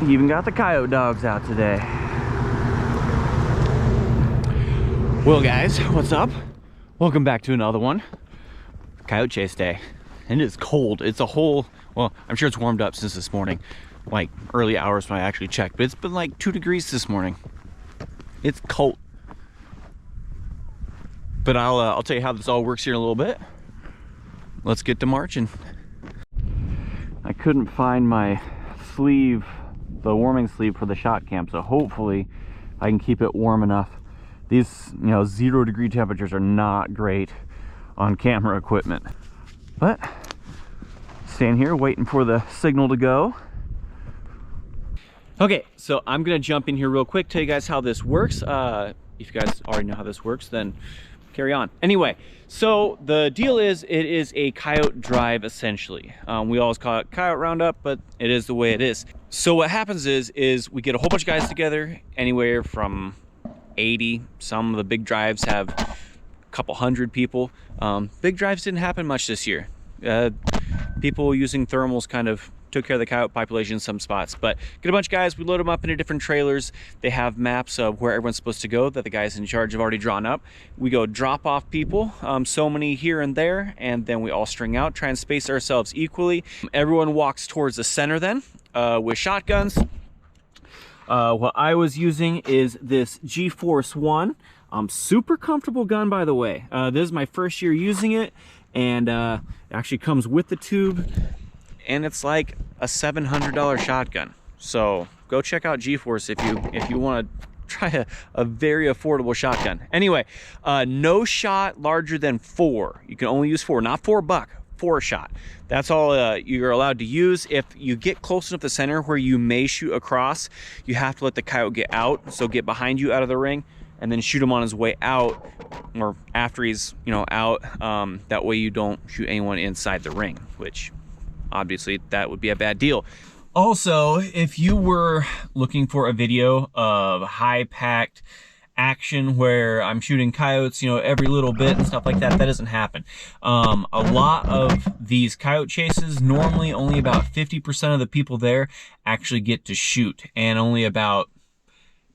He even got the coyote dogs out today. Well guys, what's up? Welcome back to another one. Coyote chase day. And it's cold. It's a whole, well, I'm sure it's warmed up since this morning. Like early hours when I actually checked, but it's been like 2 degrees this morning. It's cold. But I'll tell you how this all works here in a little bit. Let's get to marching. I couldn't find my sleeve, the warming sleeve for the shot cam, so hopefully I can keep it warm enough. These, 0 degree temperatures are not great on camera equipment. But staying here waiting for the signal to go. Okay, so I'm gonna jump in here real quick, tell you guys how this works. If you guys already know how this works, then carry on. Anyway, so the deal is, it is a coyote drive essentially. We always call it coyote roundup, but it is the way it is. So what happens is we get a whole bunch of guys together, anywhere from 80. Some of the big drives have a couple hundred people. Big drives didn't happen much this year. People using thermals kind of took care of the coyote population in some spots, but get a bunch of guys, we load them up into different trailers. They have maps of where everyone's supposed to go that the guys in charge have already drawn up. We go drop off people, so many here and there, and then we all string out, try and space ourselves equally. Everyone walks towards the center then with shotguns. What I was using is this GForce 1. Super comfortable gun, by the way. This is my first year using it, and it actually comes with the tube, and it's like a $700 shotgun. So go check out GForce if you want to try a very affordable shotgun. Anyway, no shot larger than 4. You can only use 4, not $4. 4 shot. That's all you're allowed to use. If you get close enough to the center where you may shoot across, you have to let the coyote get out. So get behind you out of the ring and then shoot him on his way out, or after he's out. That way you don't shoot anyone inside the ring, which obviously that would be a bad deal. Also, if you were looking for a video of high-packed action where I'm shooting coyotes, every little bit and stuff like that, that doesn't happen. A lot of these coyote chases, normally only about 50% of the people there actually get to shoot, and only about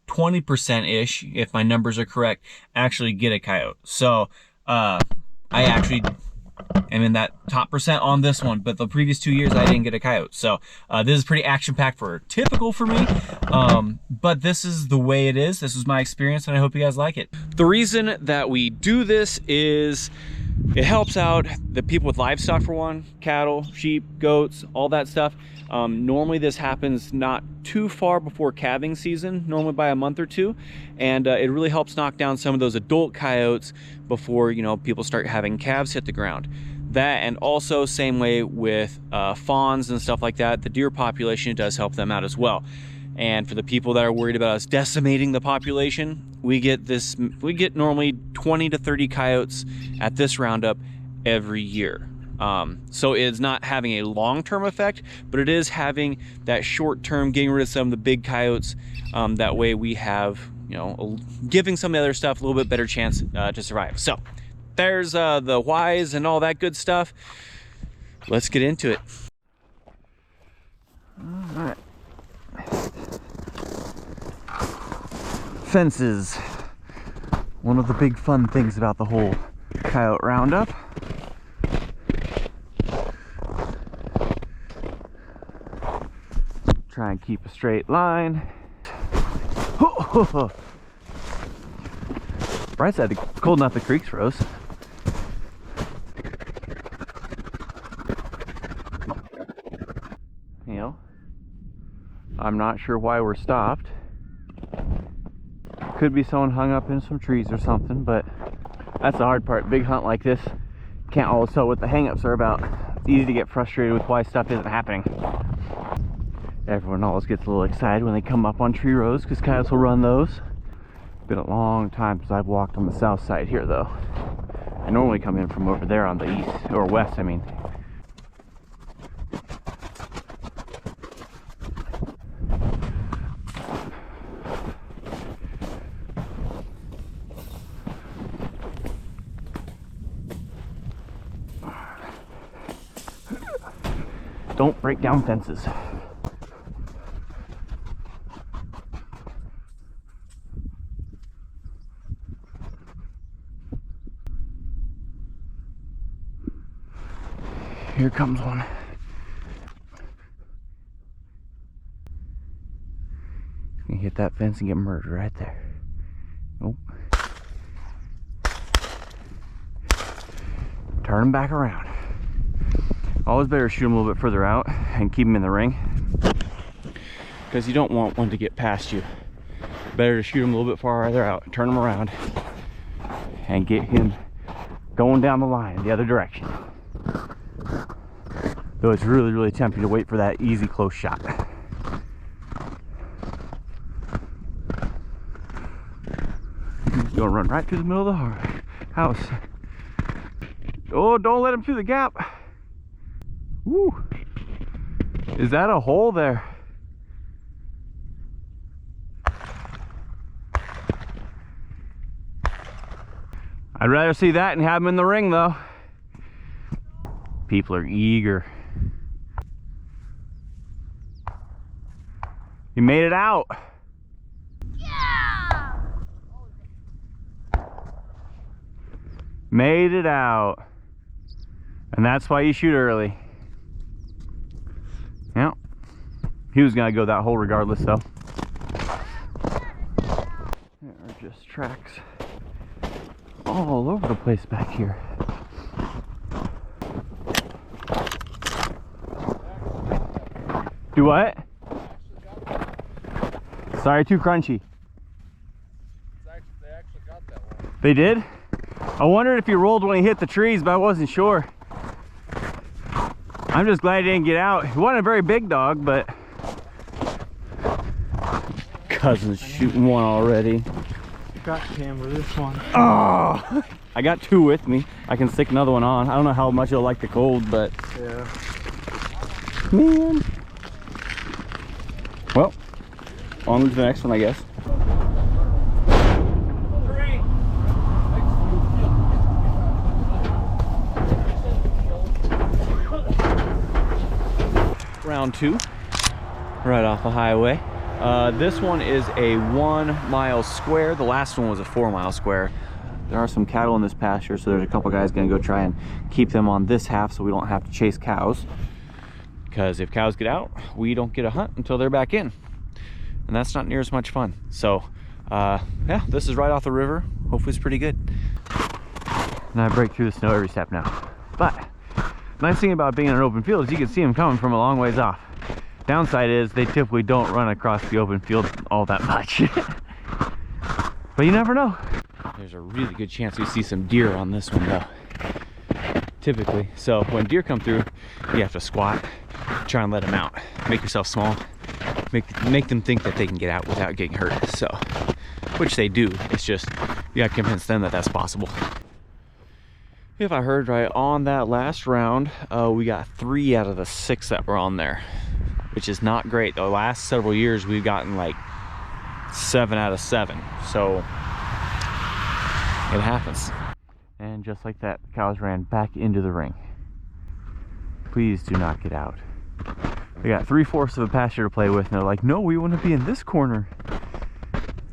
20%-ish, if my numbers are correct, actually get a coyote. So I actually am in that top percent on this one, but the previous 2 years I didn't get a coyote. So this is pretty action-packed for typical for me, but this is the way it is. This is my experience, and I hope you guys like it. The reason that we do this is it helps out the people with livestock, for one, cattle, sheep, goats, all that stuff. Normally this happens not too far before calving season, normally by a month or 2, and it really helps knock down some of those adult coyotes before people start having calves hit the ground. That, and also same way with fawns and stuff like that, the deer population does help them out as well. And for the people that are worried about us decimating the population, we get normally 20 to 30 coyotes at this roundup every year. So it's not having a long-term effect, but it is having that short-term, getting rid of some of the big coyotes. That way we have, giving some of the other stuff a little bit better chance to survive. So there's the whys and all that good stuff. Let's get into it. All right. Fences. One of the big fun things about the whole coyote roundup. Try and keep a straight line. Bright side, cold enough the creeks froze. I'm not sure why we're stopped. Could be someone hung up in some trees or something, but that's the hard part. Big hunt like this, can't always tell what the hang-ups are about. It's easy to get frustrated with why stuff isn't happening. Everyone always gets a little excited when they come up on tree rows because coyotes will run those. Been a long time since I've walked on the south side here though. I normally come in from over there on the east, or west I mean. Don't break down fences. Here comes one. You hit that fence and get murdered right there. Nope. Turn him back around. Always better shoot him a little bit further out and keep him in the ring, because you don't want one to get past you. Better to shoot him a little bit farther out, turn him around, and get him going down the line the other direction. Though it's really, really tempting to wait for that easy close shot. He's gonna run right through the middle of the house. Oh, don't let him through the gap. Woo. Is that a hole there? I'd rather see that and have him in the ring though. People are eager. He made it out. Yeah! Made it out. And that's why you shoot early. Yeah. He was gonna go that hole regardless though. There are just tracks all over the place back here. Do what? Sorry, too crunchy. They actually got that one. They did? I wondered if he rolled when he hit the trees, but I wasn't sure. I'm just glad he didn't get out. He wasn't a very big dog, but... Cousin's shooting one already. Got camera this one. Oh! I got two with me. I can stick another one on. I don't know how much it'll like the cold, but... Yeah. Man. Well, on to the next one, I guess. Round two, right off the highway. This one is a 1 mile square. The last one was a 4 mile square. There are some cattle in this pasture, so there's a couple guys gonna go try and keep them on this half so we don't have to chase cows. Because if cows get out, we don't get a hunt until they're back in. And that's not near as much fun. So, yeah, this is right off the river. Hopefully it's pretty good. And I break through the snow every step now. But, nice thing about being in an open field is you can see them coming from a long ways off. Downside is they typically don't run across the open field all that much. But you never know. There's a really good chance we see some deer on this one though. Typically. So when deer come through, you have to squat, try and let them out. Make yourself small. Make them think that they can get out without getting hurt. So, which they do. It's just, you gotta convince them that that's possible. If I heard right, on that last round, we got 3 out of the 6 that were on there, which is not great. The last several years, we've gotten like 7 out of 7. So, it happens. And just like that, the cows ran back into the ring. Please do not get out. They got 3/4 of a pasture to play with, and they're like, no, we want to be in this corner.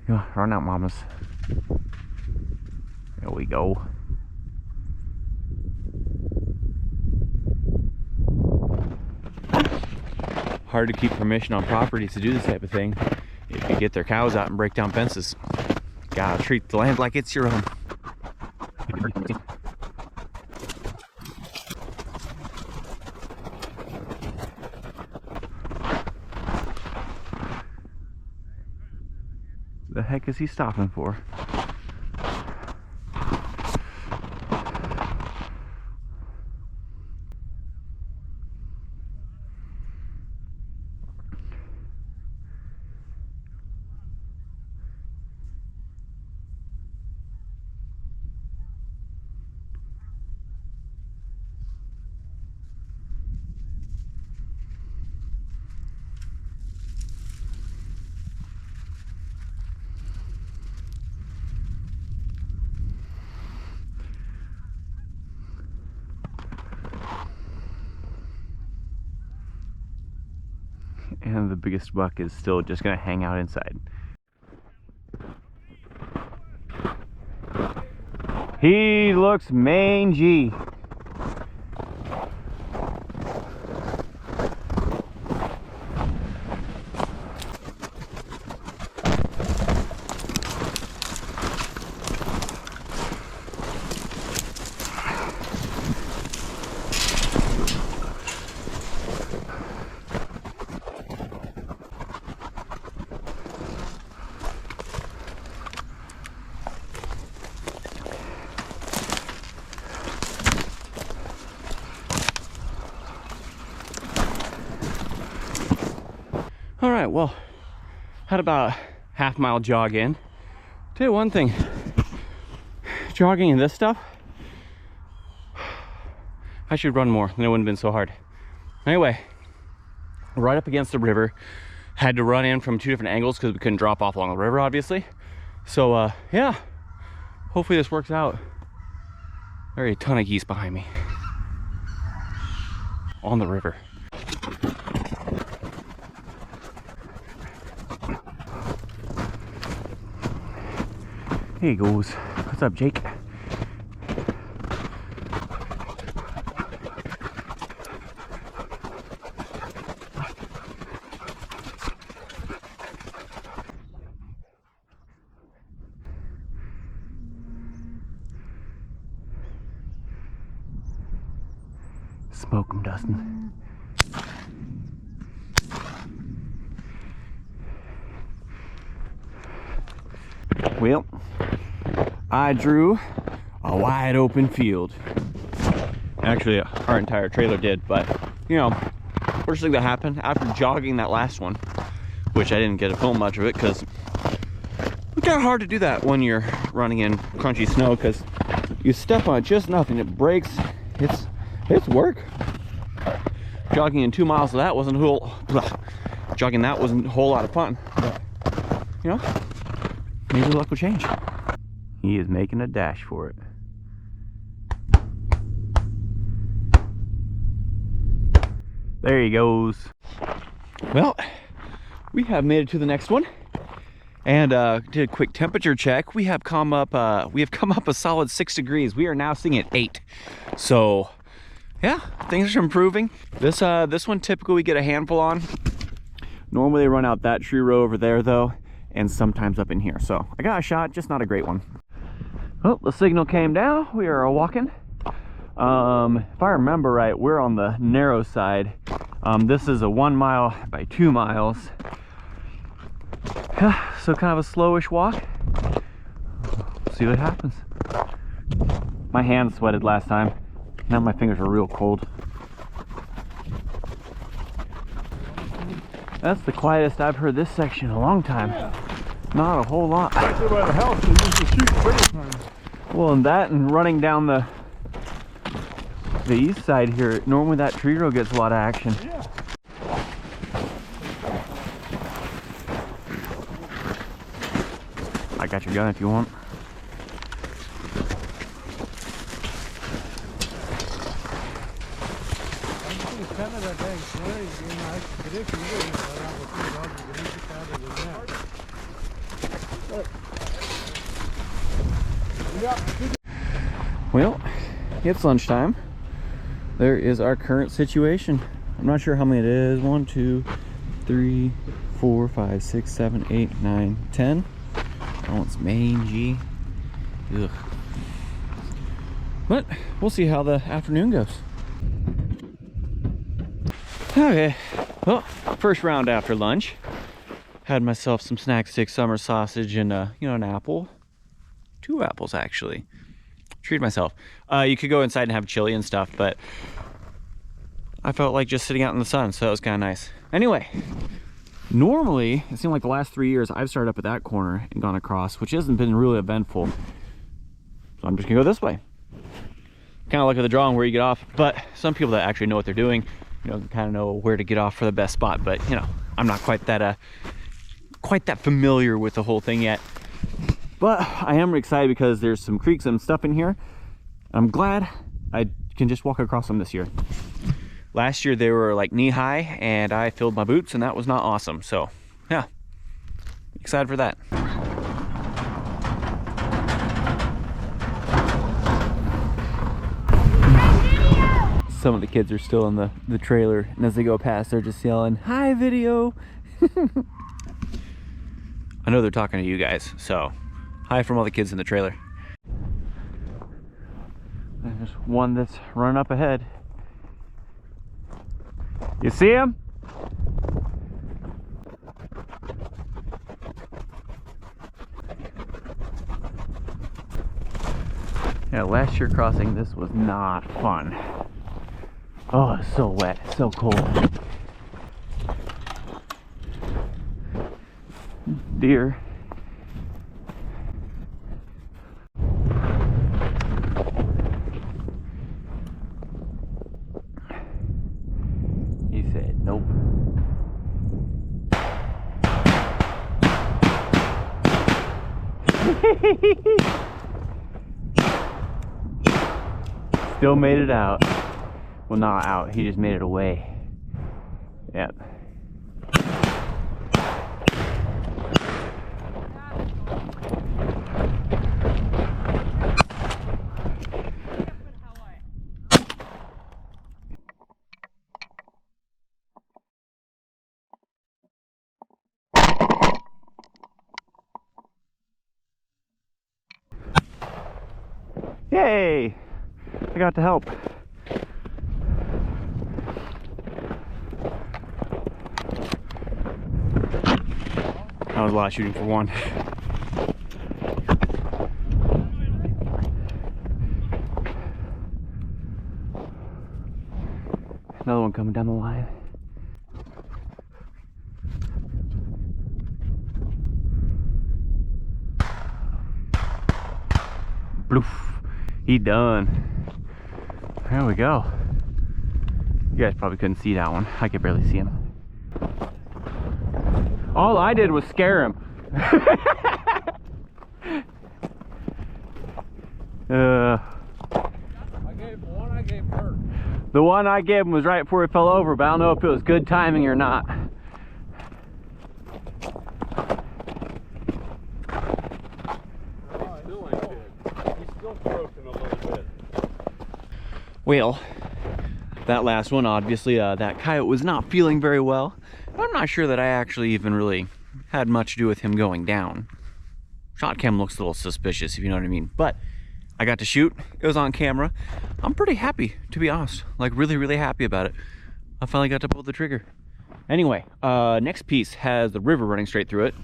Run out, mamas. There we go. Hard to keep permission on property to do this type of thing if you get their cows out and break down fences. Gotta treat the land like it's your own. The heck is he stopping for? And the biggest buck is still just gonna hang out inside. He looks mangy. right, well, had about a half-mile jog in. Tell you one thing, jogging in this stuff, I should run more, then it wouldn't have been so hard. Anyway, right up against the river, had to run in from 2 different angles because we couldn't drop off along the river, obviously. So yeah, hopefully this works out. There are a ton of geese behind me on the river. Here he goes. What's up, Jake? Smoke him, Dustin. Well, I drew a wide open field. Actually, our entire trailer did, but you know, first thing that happened after jogging that last one, which I didn't get to film much of it because it's kind of hard to do that when you're running in crunchy snow because you step on it just nothing, it breaks. It's work. Jogging in 2 miles of that wasn't a whole lot of fun, but you know, maybe luck will change. He is making a dash for it. There he goes. Well, we have made it to the next one, and did a quick temperature check. We have come up a solid 6 degrees. We are now sitting at 8. So yeah, things are improving. This one typically we get a handful on. Normally they run out that tree row over there though, and sometimes up in here. So I got a shot, just not a great one. Well, the signal came down. We are walking. If I remember right, we're on the narrow side. This is a 1 mile by 2 miles. So kind of a slowish walk. See what happens. My hands sweated last time. Now my fingers are real cold. That's the quietest I've heard this section in a long time. Yeah. Not a whole lot. Actually, by the house, they used to shoot pretty times. Well, and that and running down the east side here, normally that tree row gets a lot of action. Yeah. I got your gun if you want. Well, it's lunchtime. There is our current situation. I'm not sure how many it is. 1, 2, 3, 4, 5, 6, 7, 8, 9, 10. Oh, it's mangy. Ugh. But we'll see how the afternoon goes. Okay, well, first round after lunch. Had myself some snack stick summer sausage and you know, an apple. 2 apples actually. Treated myself. You could go inside and have chili and stuff, but I felt like just sitting out in the sun, so that was kind of nice. Anyway, normally it seemed like the last 3 years I've started up at that corner and gone across, which hasn't been really eventful. So I'm just gonna go this way. Kind of look at the drawing where you get off, but some people that actually know what they're doing, you know, kind of know where to get off for the best spot. But you know, I'm not quite that familiar with the whole thing yet. But I am excited because there's some creeks and stuff in here. I'm glad I can just walk across them this year. Last year they were like knee high and I filled my boots and that was not awesome. So yeah, excited for that. Some of the kids are still in the trailer, and as they go past they're just yelling, "Hi, video." I know they're talking to you guys, so hi from all the kids in the trailer. There's one that's running up ahead. You see him? Yeah, last year crossing this was not fun. Oh, it's so wet, so cold. deer. He said nope. Still made it out. Well, not out, he just made it away. Yep. Yay! I got to help. That was a lot of shooting for one. Another one coming down the line. Bloof. He done. There we go. You guys probably couldn't see that one. I could barely see him. All I did was scare him. I gave her. The one I gave him was right before he fell over, but I don't know if it was good timing or not. Well, that last one, obviously, that coyote was not feeling very well. I'm not sure that I actually even really had much to do with him going down. Shot cam looks a little suspicious, if you know what I mean. But I got to shoot. It was on camera. I'm pretty happy, to be honest. Like, really, really happy about it. I finally got to pull the trigger. Anyway, next piece has the river running straight through it.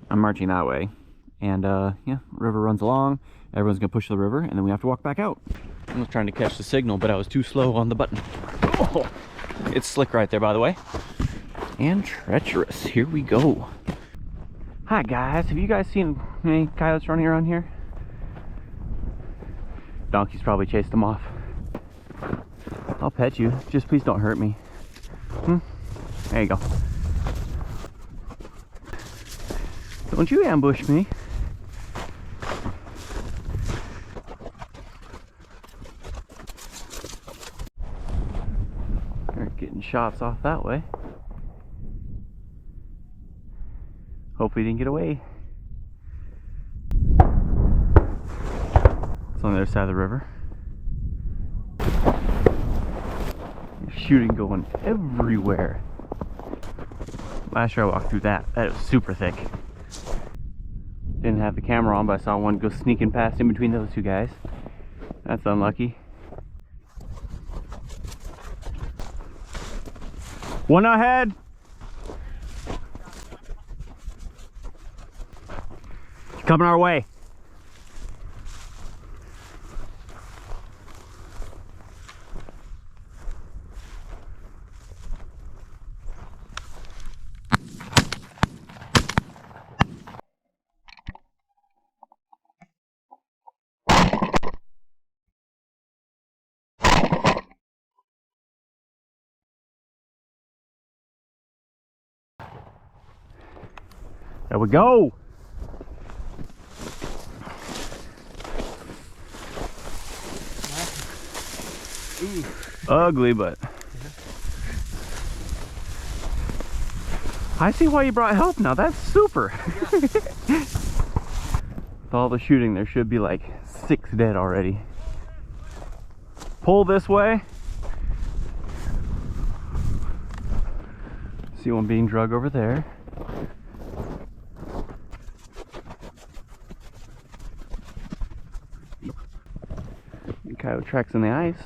I'm marching that way. And, yeah, river runs along. Everyone's gonna push the river, and then we have to walk back out. I was trying to catch the signal, but I was too slow on the button. Oh, it's slick right there, by the way. And treacherous. Here we go. Hi, guys. Have you guys seen any coyotes running around here? Donkeys probably chased them off. I'll pet you. Just please don't hurt me. There you go. Don't you ambush me. Getting shots off that way. Hopefully he didn't get away. It's on the other side of the river. There's shooting going everywhere. Last year I walked through that. That was super thick. Didn't have the camera on, but I saw one go sneaking past in between those two guys. That's unlucky. One ahead. Coming our way. There we go. Ooh. Ugly, but I see why you brought help now. That's super. With all the shooting, there should be like 6 dead already. Pull this way. See one being drug over there. Coyote tracks in the ice.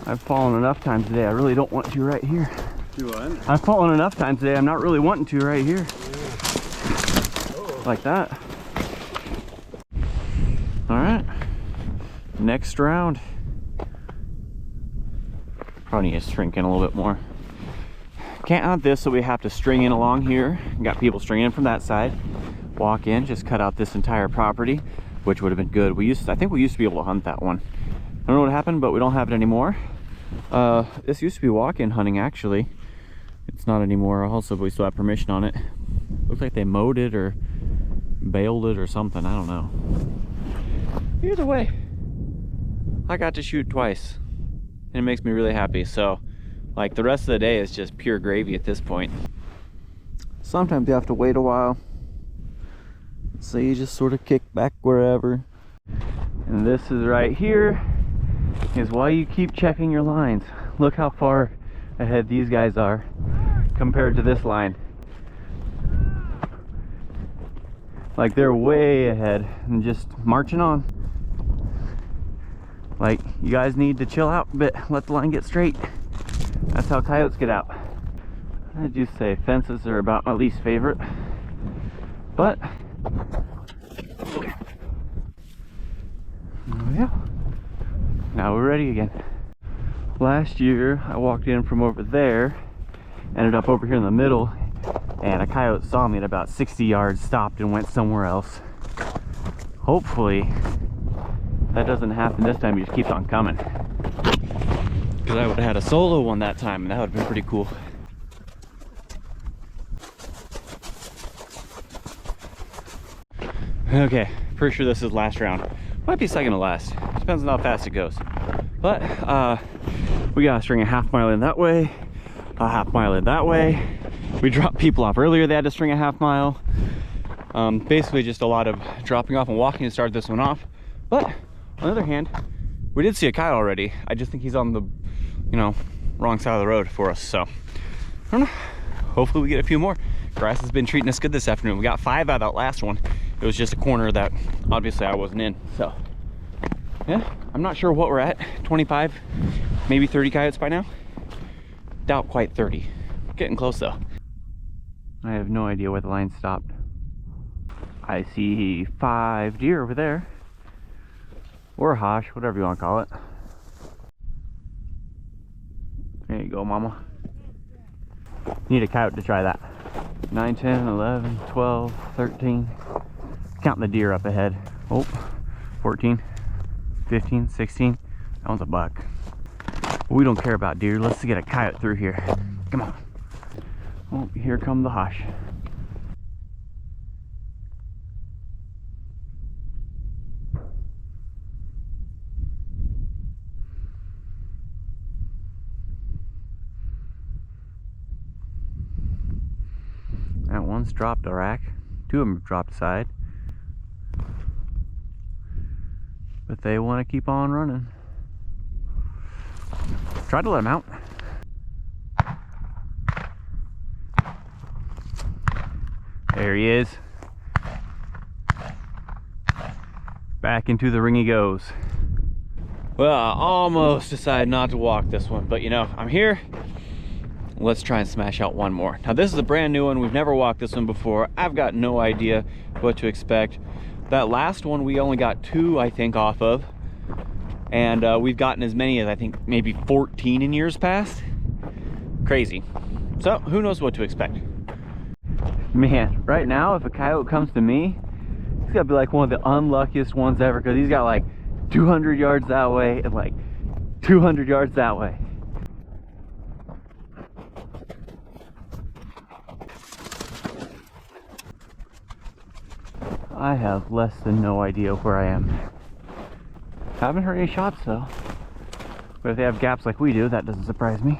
I've fallen enough times today. I really don't want to right here. Do what? I've fallen enough times today. I'm not really wanting to right here. Oh. Like that. All right. Next round. Probably need to shrink in a little bit more. can't hunt this, so we have to string in along here. Got people stringing in from that side. Walk in, just cut out this entire property, which would have been good. I think we used to be able to hunt that one. I don't know what happened, but we don't have it anymore. This used to be walk-in hunting, actually. It's not anymore also, but we still have permission on it. Looks like they mowed it or baled it or something, I don't know. Either way, I got to shoot twice, and it makes me really happy. So like the rest of the day is just pure gravy at this point. Sometimes you have to wait a while, so you just sort of kick back wherever. And this is right here is why you keep checking your lines. Look how far ahead these guys are compared to this line. Like they're way ahead and just marching on. Like, you guys need to chill out a bit, let the line get straight. That's how coyotes get out. I do say fences are about my least favorite, but oh yeah, now we're ready again. Last year I walked in from over there, ended up over here in the middle, and a coyote saw me at about 60 yards, stopped and went somewhere else. Hopefully that doesn't happen this time. He just keeps on coming, because I would have had a solo one that time and that would have been pretty cool. Okay, pretty sure this is last round. Might be second to last, depends on how fast it goes. But we got a string a half mile in that way, a half mile in that way. We dropped people off earlier, they had to string a half mile. Basically just a lot of dropping off and walking to start this one off. But on the other hand, we did see a coyote already. I just think he's on the, wrong side of the road for us. So I don't know, hopefully we get a few more. Grass has been treating us good this afternoon. We got 5 out of that last one. It was just a corner that obviously I wasn't in. So yeah, I'm not sure what we're at. 25, maybe 30 coyotes by now. Doubt quite 30. Getting close though. I have no idea where the line stopped. I see 5 deer over there, or a hash, whatever you want to call it. There you go, mama. Need a coyote to try that. 9, 10, 11, 12, 13. Counting the deer up ahead. Oh, 14, 15, 16. That one's a buck. We don't care about deer. Let's get a coyote through here. Come on. Oh, here come the hash. That one's dropped a rack. 2 of them have dropped aside. But they want to keep on running. Try to let them out. There he is. Back into the ring he goes. Well, I almost decided not to walk this one, but I'm here. Let's try and smash out one more. Now this is a brand new one. We've never walked this one before. I've got no idea what to expect. That last one we only got 2, I think, off of. And we've gotten as many as I think maybe 14 in years past. Crazy. So who knows what to expect. Man, right now if a coyote comes to me, he's gotta be like one of the unluckiest ones ever, because he's got like 200 yards that way and like 200 yards that way. I have less than no idea where I am. Haven't heard any shots though. But if they have gaps like we do, that doesn't surprise me.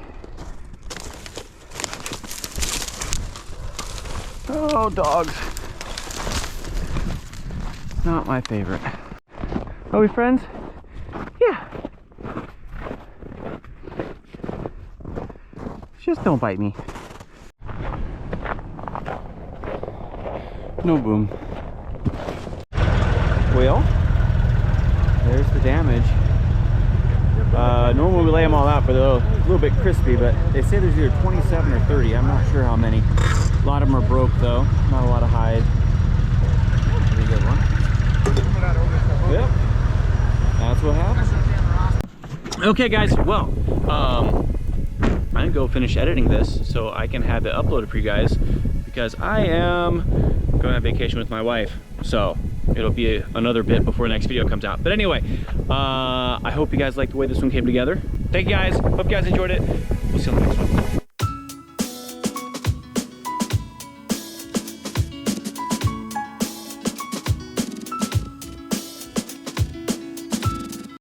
Oh, dogs. Not my favorite. Are we friends? Yeah. Just don't bite me. No boom. Well, there's the damage. Normally we lay them all out, but they're a little bit crispy, but they say there's either 27 or 30. I'm not sure how many. A lot of them are broke though, not a lot of hide. Pretty good one. Yep, that's what happens. Okay guys, well, trying to go finish editing this so I can have it uploaded for you guys, because I am going on vacation with my wife. So it'll be another bit before the next video comes out. But anyway, I hope you guys liked the way this one came together. Thank you guys. Hope you guys enjoyed it. We'll see you on the next one.